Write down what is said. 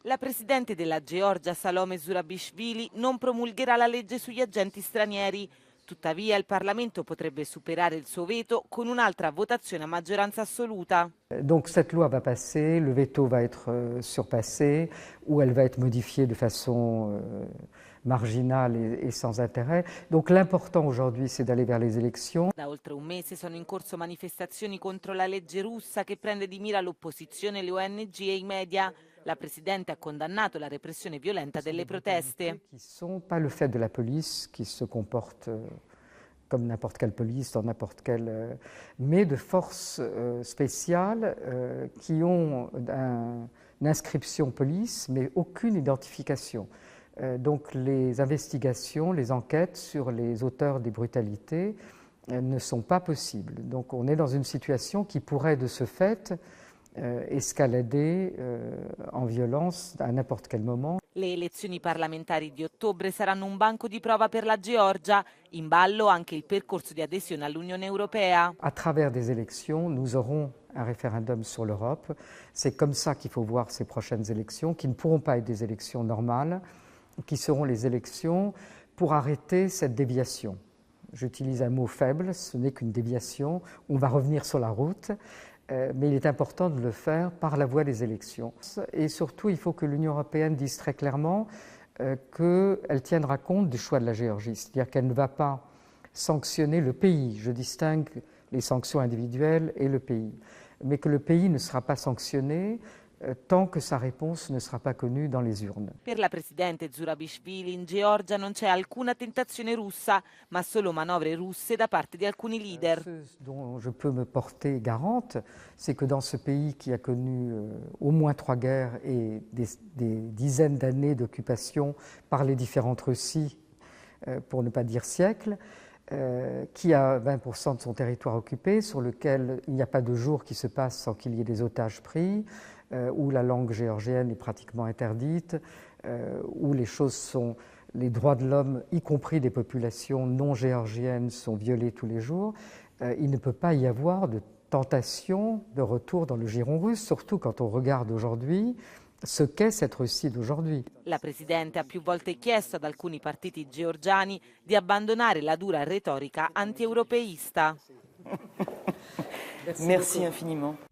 La presidente della Georgia, Salome Zurabishvili, non promulgherà la legge sugli agenti stranieri. Tuttavia il Parlamento potrebbe superare il suo veto con un'altra votazione a maggioranza assoluta. Donc cette loi va passer, le veto va être surpassé, ou elle va être modifiée de façon marginale et sans intérêt. Donc l'important aujourd'hui, c'est d'aller vers les élections. Da oltre un mese sono in corso manifestazioni contro la legge russa che prende di mira l'opposizione, le ONG e i media. La Presidente ha condannato la repressione violenta delle proteste. Qui ne sont pas le fait de la police, qui se comporte comme n'importe quelle police, dans n'importe quelle... mais de forces spéciales qui ont une inscription police, mais aucune identification. Donc les investigations, les enquêtes sur les auteurs des brutalités ne sont pas possibles. Donc on est dans une situation qui pourrait de ce fait escalader en violence à n'importe quel moment. Le elezioni parlamentari di ottobre saranno un banco di prova per la Georgia, in ballo anche il percorso di adesione all'Unione Europea. À travers des élections, nous aurons un référendum sur l'Europe. C'est comme ça qu'il faut voir ces prochaines élections, qui ne pourront pas être des élections normales, qui seront les élections pour arrêter cette déviation. J'utilise un mot faible, ce n'est qu'une déviation, on va revenir sur la route, mais il est important de le faire par la voie des élections. Et surtout, il faut que l'Union européenne dise très clairement qu'elle tiendra compte du choix de la Géorgie, c'est-à-dire qu'elle ne va pas sanctionner le pays, je distingue les sanctions individuelles et le pays, mais que le pays ne sera pas sanctionné tant que sa réponse ne sera pas connue dans les urnes. Per la presidente Zurabishvili in Georgia non c'è alcuna tentazione russa, ma solo manovre russe da parte di alcuni leader. Ce dont je peux me porter garante, c'est que dans ce pays qui a connu au moins 3 guerres et des dizaines d'années d'occupation par les différentes Russies, pour ne pas dire siècles, qui a 20% de son territoire occupé, sur lequel il n'y a pas de jour qui se passe sans qu'il y ait des otages pris, où la langue géorgienne est pratiquement interdite, où les droits de l'homme, y compris des populations non géorgiennes, sont violés tous les jours. Il ne peut pas y avoir de tentation de retour dans le giron russe, surtout quand on regarde aujourd'hui ce qu'est cette Russie d'aujourd'hui. La Presidente ha più volte chiesto ad alcuni partiti georgiani di abbandonare la dura retorica anti-europeista. Merci infiniment.